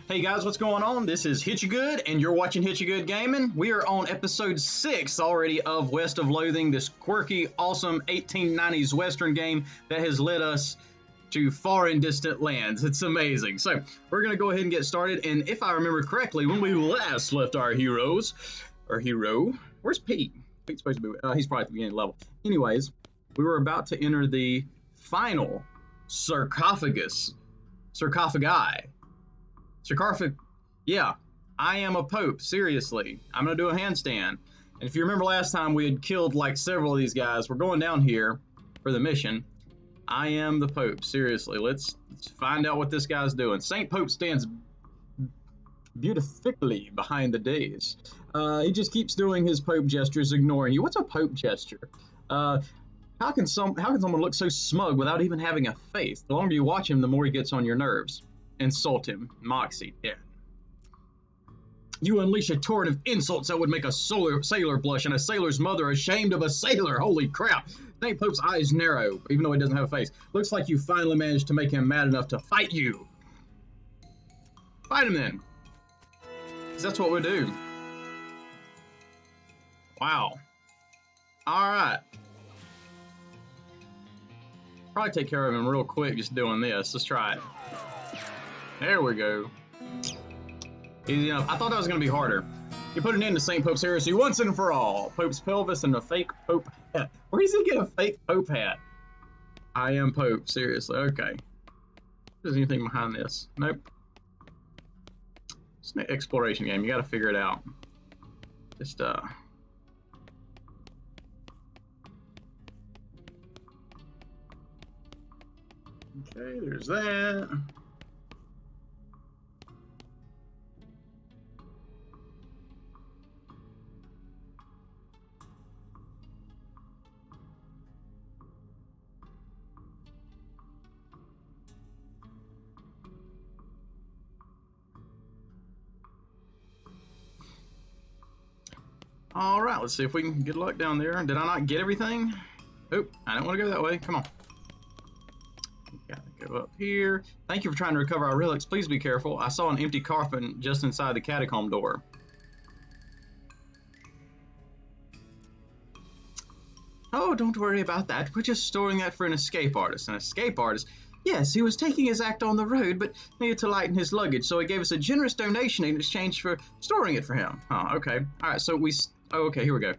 Hey guys, what's going on? This is Hit You Good, and you're watching Hit You Good Gaming. We are on episode 6 already of West of Loathing, this quirky, awesome 1890s Western game that has led us to far and distant lands. It's amazing. So, we're going to go ahead and get started, and if I remember correctly, when we last left our hero, where's Pete? Pete's supposed to be, he's probably at the beginning of the level. Anyways, we were about to enter the final sarcophagi. Yeah, I am a pope, seriously. I'm going to do a handstand. And if you remember last time we had killed like several of these guys, we're going down here for the mission. I am the pope, seriously. Let's find out what this guy's doing. Saint Pope stands beautifully behind the dais. He just keeps doing his pope gestures, ignoring you. What's a pope gesture? How can someone look so smug without even having a face? The longer you watch him, the more he gets on your nerves. Insult him. Moxie. Yeah. You unleash a torrent of insults that would make a sailor blush and a sailor's mother ashamed of a sailor. Holy crap. Saint Pope's eyes narrow, even though he doesn't have a face. Looks like you finally managed to make him mad enough to fight you. Fight him then. Because that's what we do. Wow. Alright. Probably take care of him real quick just doing this. Let's try it. There we go. Easy enough. I thought that was going to be harder. You put an end to St. Pope's heresy once and for all. Pope's pelvis and a fake Pope hat. Where does he get a fake Pope hat? I am Pope. Seriously. Okay. There's anything behind this? Nope. It's an exploration game. You got to figure it out. Just, Okay, there's that. All right, let's see if we can get luck down there. Did I not get everything? Oop, I didn't want to go that way. Come on. Gotta go up here. Thank you for trying to recover our relics. Please be careful. I saw an empty coffin just inside the catacomb door. Oh, don't worry about that. We're just storing that for an escape artist. An escape artist? Yes, he was taking his act on the road, but needed to lighten his luggage, so he gave us a generous donation in exchange for storing it for him. Oh, okay. All right, so oh, okay, here we go.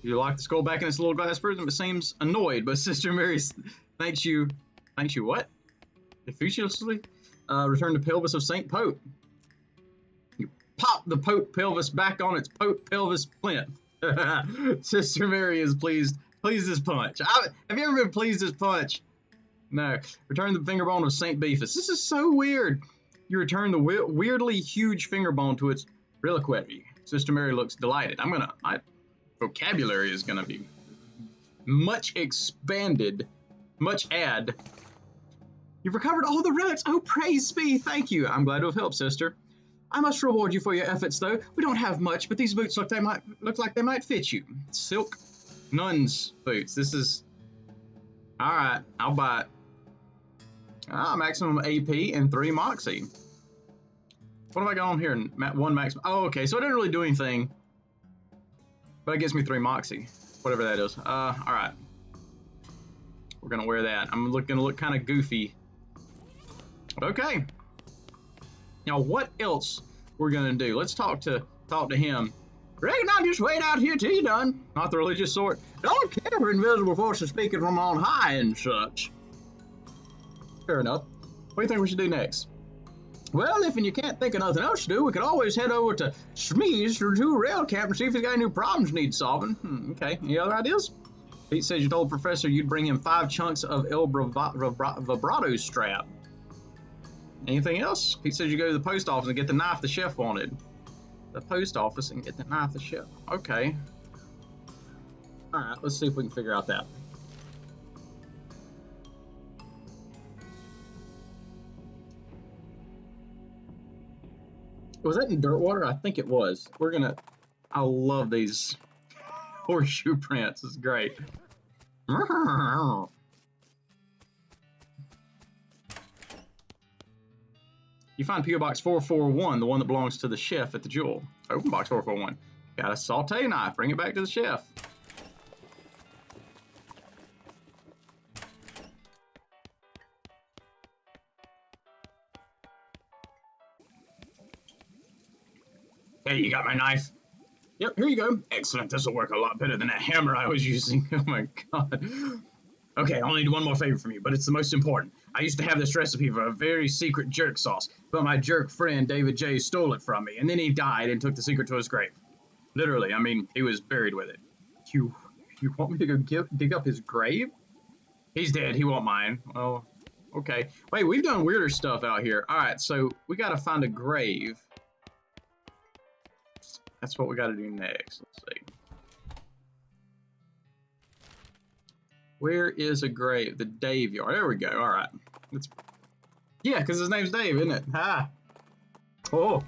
You lock the skull back in its little glass prison, but seems annoyed, but Sister Mary thanks you what? Effusiously? Return the pelvis of Saint Pope. You pop the Pope pelvis back on its Pope pelvis plinth. Sister Mary is pleased as punch. Have you ever been pleased as punch? No. Return the finger bone of Saint Beefus. This is so weird. You return the weirdly huge finger bone to its reliquary. Sister Mary looks delighted. My vocabulary is gonna be much expanded. You've recovered all the relics. Oh, praise be. Thank you. I'm glad to have helped, sister. I must reward you for your efforts, though. We don't have much, but these boots look like they might fit you. Silk nun's boots. This is... All right, I'll buy it. Maximum AP and 3 Moxie. What have I got on here? 1 maximum. Oh, okay, so it didn't really do anything. But it gives me 3 Moxie. Whatever that is. All right. We're going to wear that. I'm going to look kind of goofy. Okay. Now, what else we're going to do? Let's talk to him. Reckon I'll just wait out here till you're done. Not the religious sort. Don't care for invisible forces speaking from on high and such. Fair enough. What do you think we should do next? Well, if you can't think of nothing else to do, we could always head over to Smee's to rail camp and see if he's got any new problems need solving. Okay, any other ideas? Pete says you told Professor you'd bring him 5 chunks of El Vibrato strap. Anything else? Pete says you go to the post office and get the knife the chef wanted. The post office and get the knife the chef. Okay. Alright, let's see if we can figure out that. Was that in Dirtwater? I think it was. I love these horseshoe prints. It's great. You find P.O. Box 441, the one that belongs to the chef at the Jewel. Open Box 441. Got a saute knife. Bring it back to the chef. Hey, you got my knife? Yep, here you go. Excellent. This will work a lot better than that hammer I was using. Oh my god. Okay, I'll need one more favor from you, but it's the most important. I used to have this recipe for a very secret jerk sauce, but my jerk friend David J stole it from me, and then he died and took the secret to his grave. Literally, I mean, he was buried with it. You want me to go dig up his grave? He's dead. He won't mind. Oh, okay. Wait, we've done weirder stuff out here. All right, so we got to find a grave. That's what we got to do next. Let's see. Where is a grave? The Dave yard. There we go. All right. Yeah, because his name's Dave, isn't it? Ha! Oh.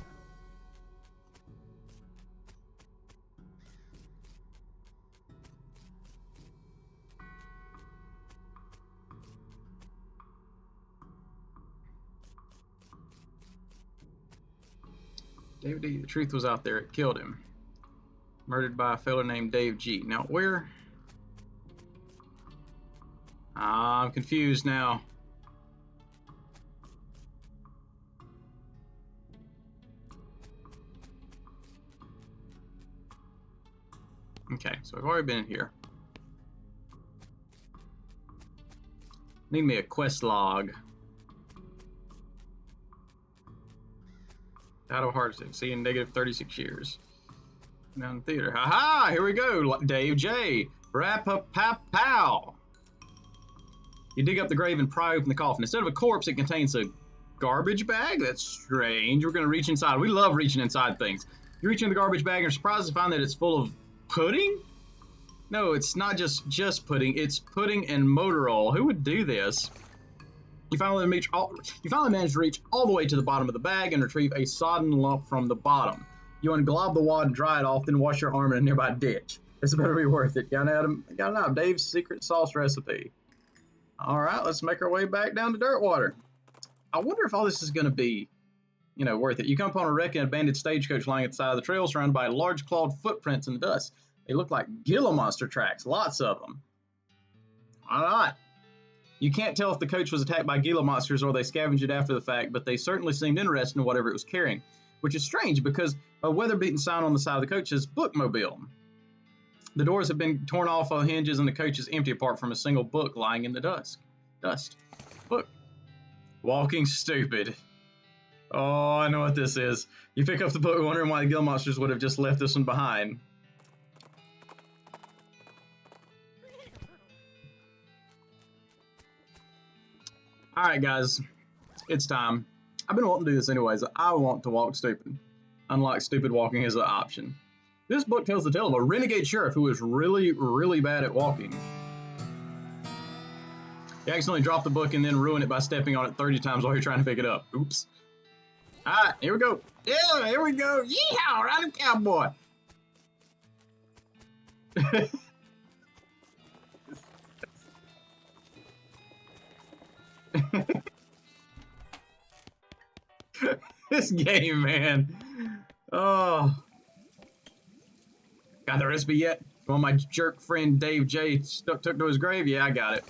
David D. The truth was out there. It killed him. Murdered by a fellow named Dave G. Now, where? I'm confused now. Okay, so I've already been in here. Need me a quest log. Out of Heartsick, seeing negative 36 years. Down in the theater. Ha-ha! Here we go, Dave J. Rap-a-pap-pow. You dig up the grave and pry open the coffin. Instead of a corpse, it contains a garbage bag? That's strange. We're going to reach inside. We love reaching inside things. You reach in the garbage bag and you're surprised to find that it's full of pudding? No, it's not just pudding. It's pudding and motor oil. Who would do this? You finally manage to reach all the way to the bottom of the bag and retrieve a sodden lump from the bottom. You unglob the wad and dry it off, then wash your arm in a nearby ditch. This better be worth it. Got it out. Dave's secret sauce recipe. All right, let's make our way back down to Dirtwater. I wonder if all this is going to be, worth it. You come upon a wrecked and abandoned stagecoach lying at the side of the trail, surrounded by large clawed footprints in the dust. They look like Gila monster tracks, lots of them. All right. You can't tell if the coach was attacked by Gila monsters or they scavenged it after the fact, but they certainly seemed interested in whatever it was carrying, which is strange because a weather-beaten sign on the side of the coach says Bookmobile. The doors have been torn off of hinges and the coach is empty apart from a single book lying in the dust. Book. Walking Stupid. Oh, I know what this is. You pick up the book wondering why the Gila monsters would have just left this one behind. Alright guys, it's time. I've been wanting to do this anyways. I want to walk stupid. Unlike stupid walking is an option. This book tells the tale of a renegade sheriff who is really, really bad at walking. You accidentally drop the book and then ruin it by stepping on it 30 times while you're trying to pick it up. Oops. Alright, here we go. Yeah, here we go. Yeehaw, ride a cowboy. This game, man. Oh. Got the recipe yet? Well, my jerk friend Dave J took to his grave? Yeah, I got it.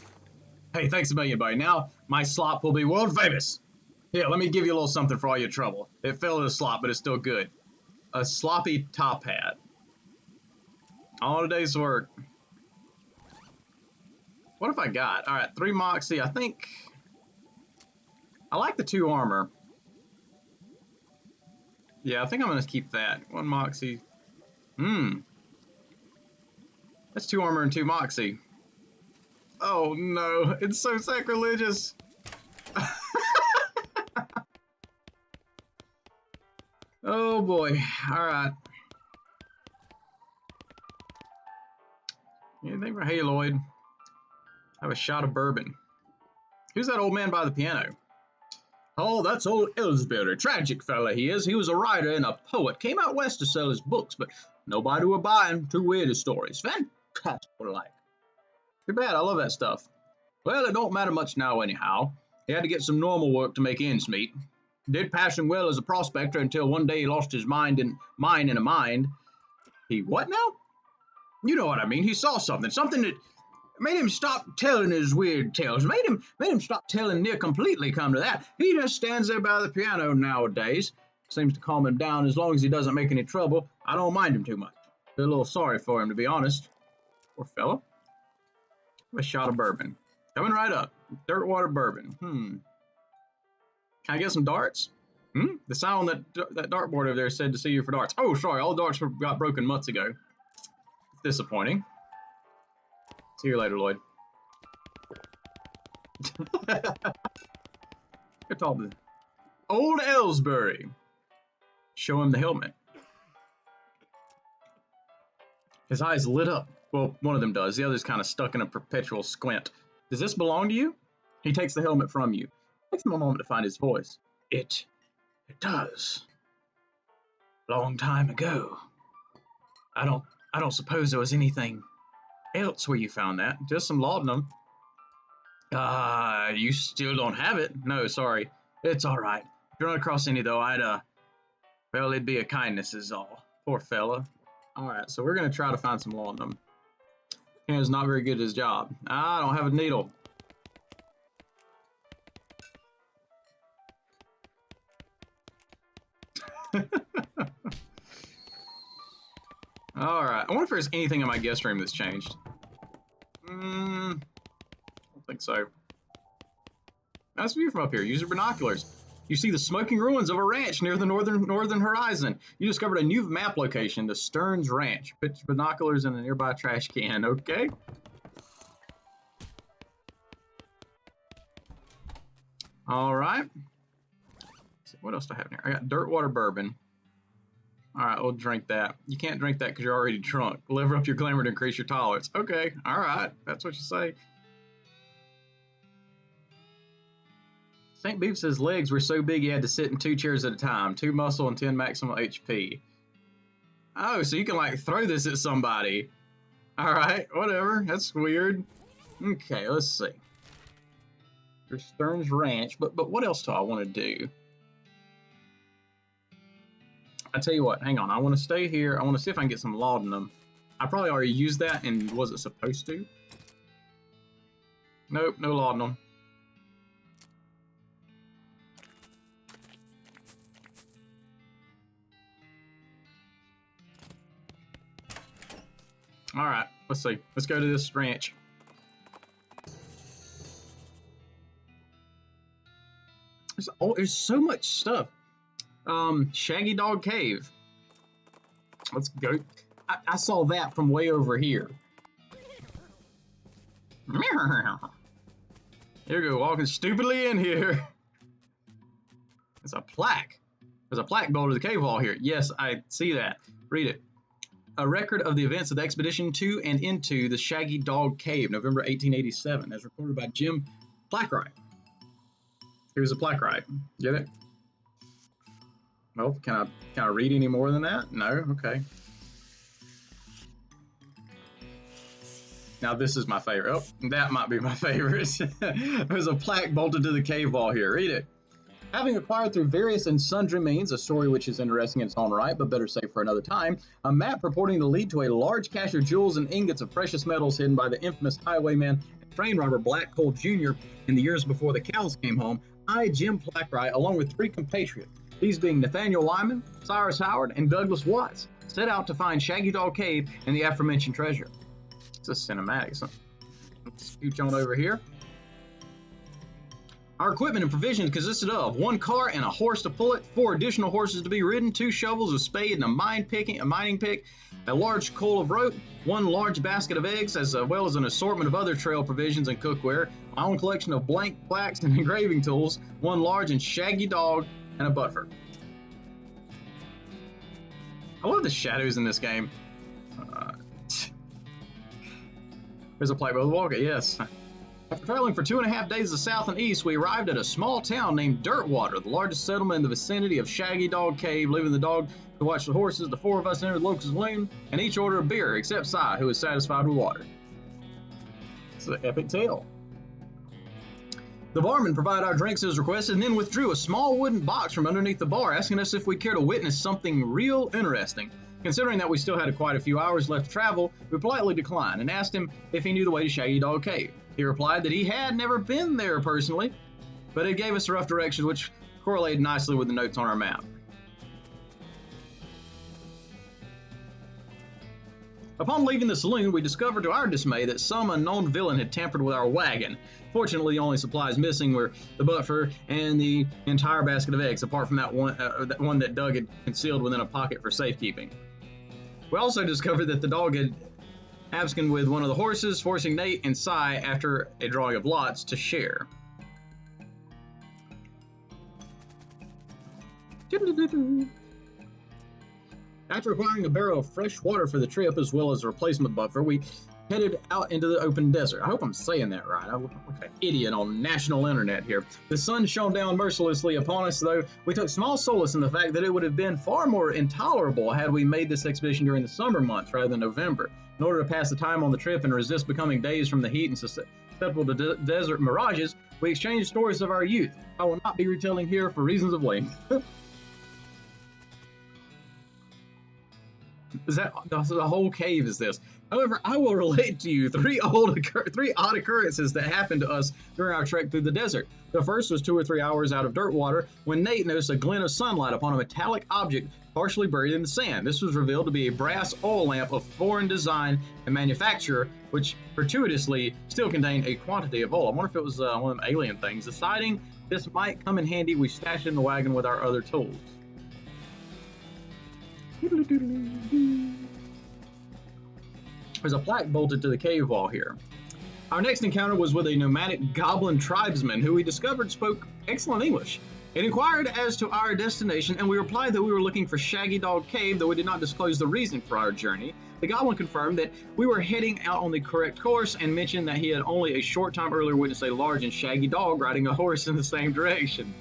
Hey, thanks a million, buddy. Now, my slop will be world famous. Here, let me give you a little something for all your trouble. It fell in a slop, but it's still good. A sloppy top hat. All a day's work. What have I got? All right, 3 Moxie. I think... I like the 2 armor. Yeah, I think I'm going to keep that. 1 Moxie. That's 2 armor and 2 Moxie. Oh no, it's so sacrilegious. Oh boy, alright. Anything for Haloid? Have a shot of bourbon. Who's that old man by the piano? Oh, that's old Ellsbury. Tragic fella he is. He was a writer and a poet. Came out west to sell his books, but nobody would buy him. Too weird his stories. Fantastic like. Too bad, I love that stuff. Well, it don't matter much now anyhow. He had to get some normal work to make ends meet. Did passing well as a prospector until one day he lost his mind in a mind. He what now? You know what I mean. He saw something that made him stop telling his weird tales. Made him stop telling near completely. Come to that, he just stands there by the piano nowadays. Seems to calm him down as long as he doesn't make any trouble. I don't mind him too much. Feel a little sorry for him, to be honest. Poor fella. A shot of bourbon. Coming right up. Dirtwater bourbon. Can I get some darts? The sign on that dartboard over there said to see you for darts. Oh, sorry. All the darts got broken months ago. It's disappointing. See you later, Lloyd. Good talk to Old Ellsbury. Show him the helmet. His eyes lit up. Well, one of them does. The other's kind of stuck in a perpetual squint. Does this belong to you? He takes the helmet from you. Takes him a moment to find his voice. It does. Long time ago. I don't suppose there was anything else where you found that. Just some laudanum. You still don't have it? No, sorry. It's all right. If you run across any, though, well, it'd be a kindness is all. Poor fella. All right, so we're going to try to find some laudanum. Ken's not very good at his job. I don't have a needle. All right. I wonder if there's anything in my guest room that's changed. I don't think so. Nice view from up here. Use your binoculars. You see the smoking ruins of a ranch near the northern horizon. You discovered a new map location, the Stearns Ranch. Put your binoculars in a nearby trash can, okay? All right. What else do I have in here? I got Dirtwater bourbon. All right, we'll drink that. You can't drink that because you're already drunk. Lever up your glamour to increase your tolerance. Okay, all right. That's what you say. St. Beef's legs were so big he had to sit in 2 chairs at a time. 2 muscle and 10 maximum HP. Oh, so you can, like, throw this at somebody. All right, whatever. That's weird. Okay, let's see. There's Stearns Ranch, but what else do I want to do? I tell you what, hang on. I want to stay here. I want to see if I can get some laudanum. I probably already used that and wasn't supposed to. Nope, no laudanum. All right, let's see. Let's go to this ranch. There's so much stuff. Shaggy Dog Cave. Let's go. I saw that from way over here. Here we go, walking stupidly in here. There's a plaque. There's a plaque below the cave wall here. Yes, I see that. Read it. A record of the events of the expedition to and into the Shaggy Dog Cave, November 1887, as recorded by Jim Plaque. Here's a plaque. Get it? Well, can I read any more than that? No? Okay. Now this is my favorite. Oh, that might be my favorite. There's a plaque bolted to the cave wall here. Read it. Having acquired through various and sundry means, a story which is interesting in its own right, but better saved for another time, a map purporting to lead to a large cache of jewels and ingots of precious metals hidden by the infamous highwayman and train robber Black Coal Jr. in the years before the cows came home, I, Jim Plaque, along with 3 compatriots, these being Nathaniel Lyman, Cyrus Howard, and Douglas Watts, set out to find Shaggy Dog Cave and the aforementioned treasure. It's a cinematic. So let's scooch on over here. Our equipment and provisions consisted of 1 car and a horse to pull it, 4 additional horses to be ridden, 2 shovels, a spade, and a mining pick, a large coil of rope, 1 large basket of eggs, as well as an assortment of other trail provisions and cookware, my own collection of blank plaques and engraving tools, 1 large and shaggy dog, and a buffer. I love the shadows in this game. There's a plaque by the walker, yes. After traveling for 2.5 days to the south and east, we arrived at a small town named Dirtwater, the largest settlement in the vicinity of Shaggy Dog Cave, leaving the dog to watch the horses. The 4 of us entered the local saloon and each ordered a beer, except Si, who was satisfied with water. It's an epic tale. The barman provided our drinks as requested and then withdrew a small wooden box from underneath the bar, asking us if we'd care to witness something real interesting. Considering that we still had quite a few hours left to travel, we politely declined and asked him if he knew the way to Shaggy Dog Cave. He replied that he had never been there personally, but it gave us rough directions which correlated nicely with the notes on our map. Upon leaving the saloon, we discovered to our dismay that some unknown villain had tampered with our wagon. Fortunately, the only supplies missing were the buffer and the entire basket of eggs, apart from that one that Doug had concealed within a pocket for safekeeping. We also discovered that the dog had absconded with one of the horses, forcing Nate and Cy, after a drawing of lots, to share. After acquiring a barrel of fresh water for the trip, as well as a replacement buffer, we headed out into the open desert. I hope I'm saying that right. I look like an idiot on national internet here. The sun shone down mercilessly upon us, though we took small solace in the fact that it would have been far more intolerable had we made this expedition during the summer months rather than November. In order to pass the time on the trip and resist becoming dazed from the heat and susceptible to desert mirages, we exchanged stories of our youth. I will not be retelling here for reasons of length. Is that the whole cave is this? However, I will relate to you three odd occurrences that happened to us during our trek through the desert. The first was 2 or 3 hours out of dirt water when Nate noticed a glint of sunlight upon a metallic object partially buried in the sand. This was revealed to be a brass oil lamp of foreign design and manufacture, which fortuitously still contained a quantity of oil. I wonder if it was one of them alien things. Deciding this might come in handy, we stashed it in the wagon with our other tools. There's a plaque bolted to the cave wall here. Our next encounter was with a nomadic goblin tribesman who we discovered spoke excellent English. It inquired as to our destination, and we replied that we were looking for Shaggy Dog Cave, though we did not disclose the reason for our journey. The goblin confirmed that we were heading out on the correct course and mentioned that he had only a short time earlier witnessed a large and shaggy dog riding a horse in the same direction.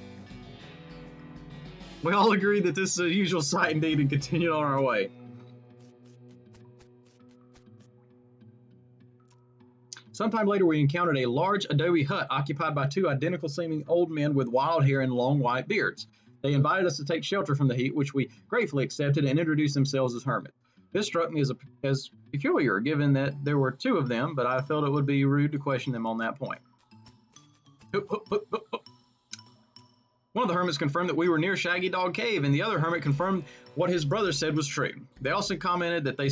We all agreed that this is a usual sight indeed and continued on our way. Sometime later, we encountered a large adobe hut occupied by 2 identical-seeming old men with wild hair and long white beards. They invited us to take shelter from the heat, which we gratefully accepted, and introduced themselves as hermits. This struck me as peculiar, given that there were 2 of them, but I felt it would be rude to question them on that point. One of the hermits confirmed that we were near Shaggy Dog Cave, and the other hermit confirmed what his brother said was true. They also commented that they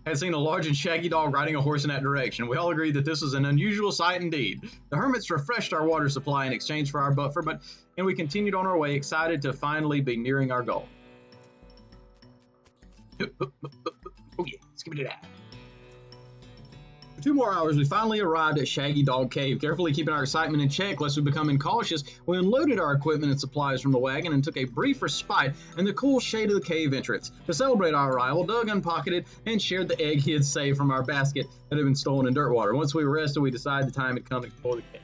had seen a large and shaggy dog riding a horse in that direction. We all agreed that this was an unusual sight indeed. The hermits refreshed our water supply in exchange for our buffer, and we continued on our way, excited to finally be nearing our goal. Oh yeah, let's give it that. For 2 more hours, we finally arrived at Shaggy Dog Cave. Carefully keeping our excitement in check lest we become incautious, we unloaded our equipment and supplies from the wagon and took a brief respite in the cool shade of the cave entrance. To celebrate our arrival, Doug unpocketed and shared the egg he had saved from our basket that had been stolen in dirt water. Once we were rested, we decided the time had come to explore the cave.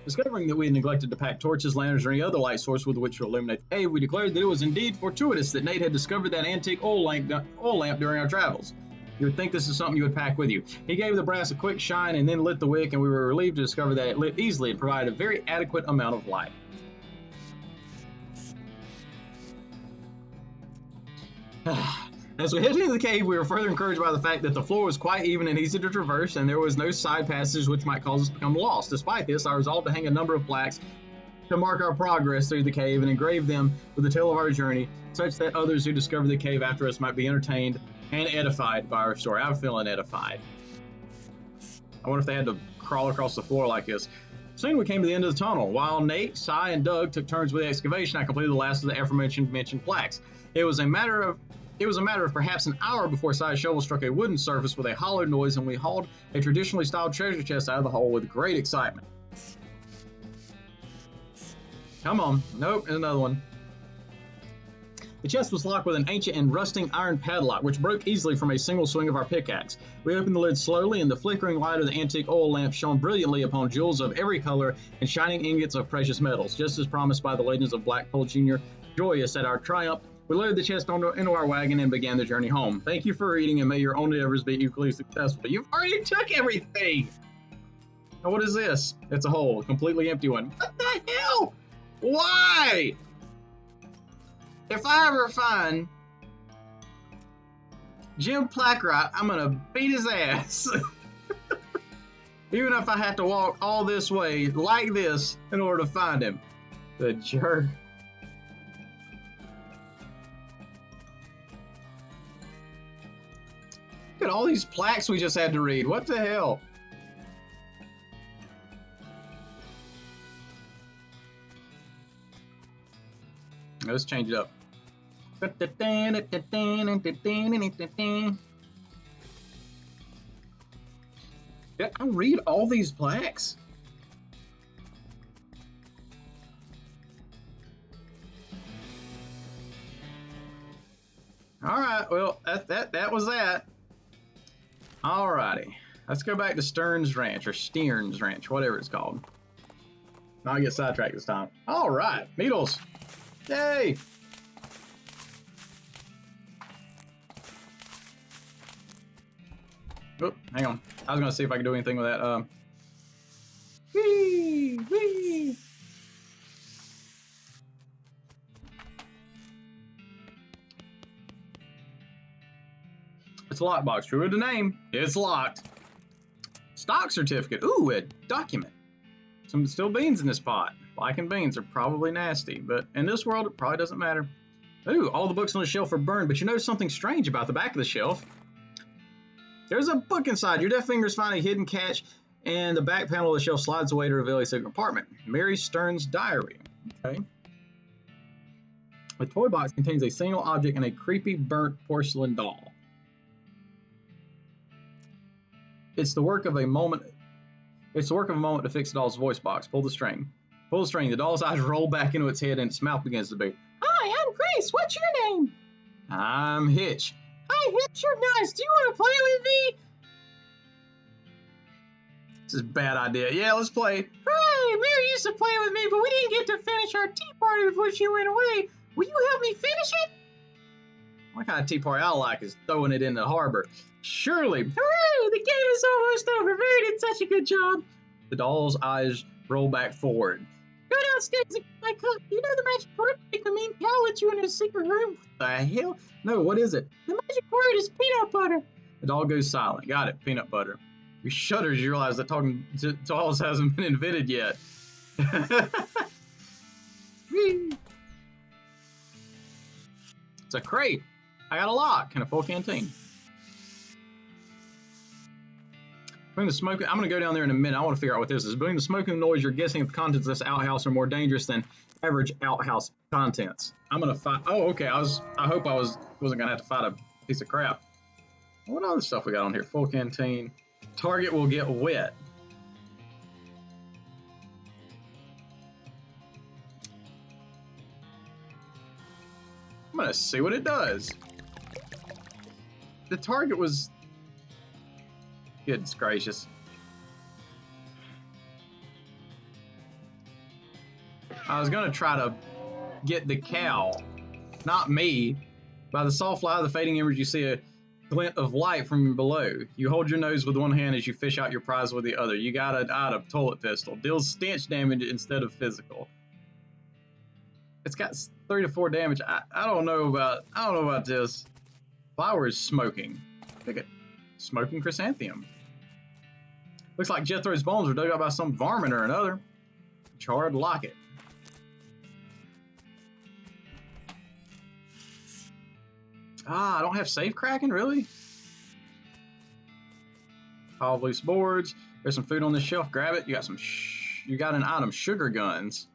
Discovering that we had neglected to pack torches, lanterns, or any other light source with which to illuminate the cave, we declared that it was indeed fortuitous that Nate had discovered that antique oil lamp during our travels. You would think this is something you would pack with you. He gave the brass a quick shine and then lit the wick, and we were relieved to discover that it lit easily and provided a very adequate amount of light. As we headed into the cave, we were further encouraged by the fact that the floor was quite even and easy to traverse, and there was no side passages which might cause us to become lost. Despite this, I resolved to hang a number of plaques to mark our progress through the cave and engrave them with the tale of our journey, such that others who discover the cave after us might be entertained and edified by our story. I'm feeling edified. I wonder if they had to crawl across the floor like this. Soon we came to the end of the tunnel. While Nate, Cy, and Doug took turns with the excavation, I completed the last of the aforementioned plaques. It was a matter of perhaps an hour before Cy's shovel struck a wooden surface with a hollow noise, and we hauled a traditionally styled treasure chest out of the hole with great excitement. Come on. Nope, there's another one. The chest was locked with an ancient and rusting iron padlock, which broke easily from a single swing of our pickaxe. We opened the lid slowly, and the flickering light of the antique oil lamp shone brilliantly upon jewels of every color and shining ingots of precious metals, just as promised by the legends of Blackpool Jr., joyous at our triumph We loaded the chest into our wagon and began the journey home. Thank you for reading, and may your own endeavors be equally successful. You've already took everything! Now what is this? It's a hole, a completely empty one. What the hell? Why? If I ever find Jim Plaque, I'm gonna beat his ass. Even if I have to walk all this way like this in order to find him. The jerk. Look at all these plaques we just had to read. What the hell? Let's change it up. Yeah, I'll read all these plaques. All right, well, that was that. All righty, let's go back to Stearns Ranch, or Stearns Ranch, whatever it's called. I'll get sidetracked this time. All right, needles. Yay! Oh, hang on. I was gonna see if I could do anything with that. Whee! Whee! It's a lockbox. True to the name. It's locked. Stock certificate. Ooh, a document. Some still beans in this pot. Liking beans are probably nasty, but in this world, it probably doesn't matter. Ooh, all the books on the shelf are burned, but you notice something strange about the back of the shelf. There's a book inside. Your deft fingers find a hidden catch, and the back panel of the shelf slides away to reveal a secret compartment. Mary Stearns' diary. Okay. The toy box contains a single object and a creepy burnt porcelain doll. It's the work of a moment. It's the work of a moment to fix the doll's voice box. Pull the string. Pull the string. The doll's eyes roll back into its head, and its mouth begins to beat. Hi, I'm Grace. What's your name? I'm Hitch. Hi, Hitch. You're nice. Do you want to play with me? This is a bad idea. Yeah, let's play. Hey, Mary used to play with me, but we didn't get to finish our tea party before she went away. Will you help me finish it? What kind of tea party I like is throwing it in the harbor. Surely. Hooray! The game is almost over. Mary did such a good job. The doll's eyes roll back forward. Go downstairs and get my cup. You know the magic word to make the mean cow let you in a secret room. What the hell? No, what is it? The magic word is peanut butter. The doll goes silent. Got it. Peanut butter. You shudder as you realize that talking to dolls hasn't been invented yet. It's a crate. I got a lock and a full canteen. Between the smoking, I'm going to go down there in a minute. I want to figure out what this is. Between the smoking noise, you're guessing if the contents of this outhouse are more dangerous than average outhouse contents. I'm going to fight. Oh, okay. I hope I wasn't going to have to fight a piece of crap. What other stuff we got on here? Full canteen. Target will get wet. I'm going to see what it does. The target was... Goodness gracious. I was going to try to get the cow, not me. By the soft light of the fading image, you see a glint of light from below. You hold your nose with one hand as you fish out your prize with the other. You got a toilet pistol. Deals stench damage instead of physical. It's got 3 to 4 damage. I don't know about this. Flower is smoking. Look at smoking chrysanthemum. Looks like Jethro's bones were dug up by some varmint or another. Charred locket. I don't have safe cracking, really? Pile of loose boards. There's some food on this shelf. Grab it. You got an item. Sugar guns.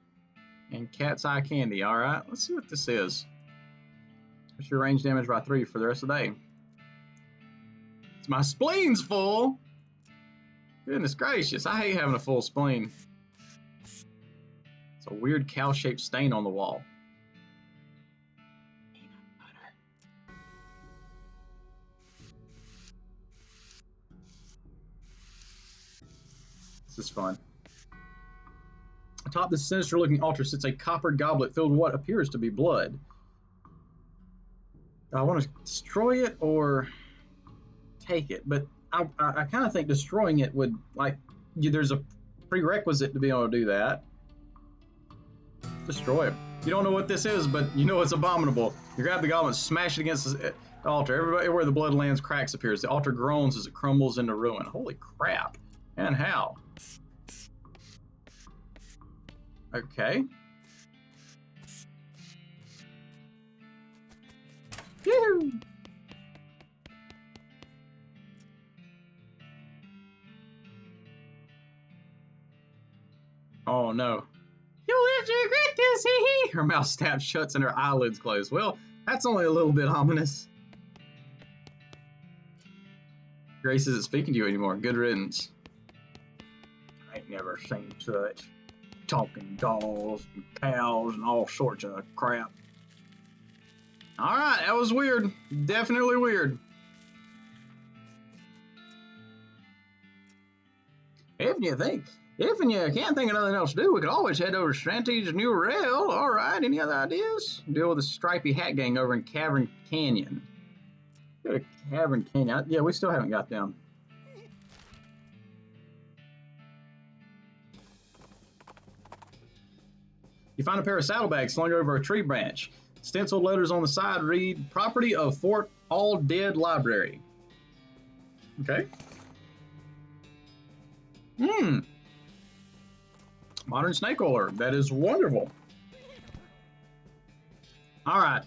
And cat's eye candy. All right. Let's see what this is. Push your range damage by 3 for the rest of the day. My spleen's full. Goodness gracious. I hate having a full spleen. It's a weird cow-shaped stain on the wall. This is fun. Atop this sinister-looking altar sits a copper goblet filled with what appears to be blood. I want to destroy it or take it, but I kind of think destroying it would, like, there's a prerequisite to be able to do that. Destroy it. You don't know what this is, but you know it's abominable. You grab the goblet, smash it against the altar. Everybody, where the blood lands, cracks appears. The altar groans as it crumbles into ruin. Holy crap. And how? Okay. Yoo-hoo! Oh no. You'll live to regret this, hee hee! Her mouth snaps shut and her eyelids close. Well, that's only a little bit ominous. Grace isn't speaking to you anymore. Good riddance. I ain't never seen such talking dolls and cows and all sorts of crap. Alright, that was weird. Definitely weird. If you can't think of nothing else to do, we could always head over to Strante's New Rail. Alright, any other ideas? Deal with the stripy hat gang over in Cavern Canyon. Go to Cavern Canyon. Yeah, we still haven't got them. You find a pair of saddlebags slung over a tree branch. Stenciled letters on the side read, property of Fort All Dead Library. Okay. Modern snake oiler. That is wonderful. All right.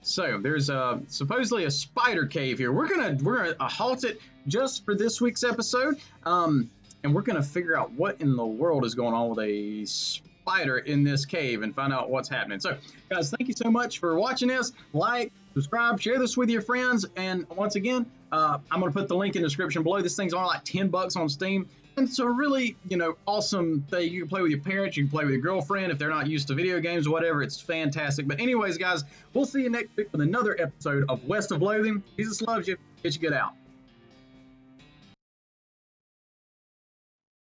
So there's supposedly a spider cave here. We're gonna halt it just for this week's episode, and we're gonna figure out what in the world is going on with a spider in this cave and find out what's happening. So, guys, thank you so much for watching this. Like, subscribe, share this with your friends, and once again, I'm gonna put the link in the description below. This thing's only like $10 on Steam. And it's a really, awesome thing. You can play with your parents, you can play with your girlfriend if they're not used to video games or whatever. It's fantastic. But anyways, guys, we'll see you next week with another episode of West of Loathing. Jesus loves you. Get you good out.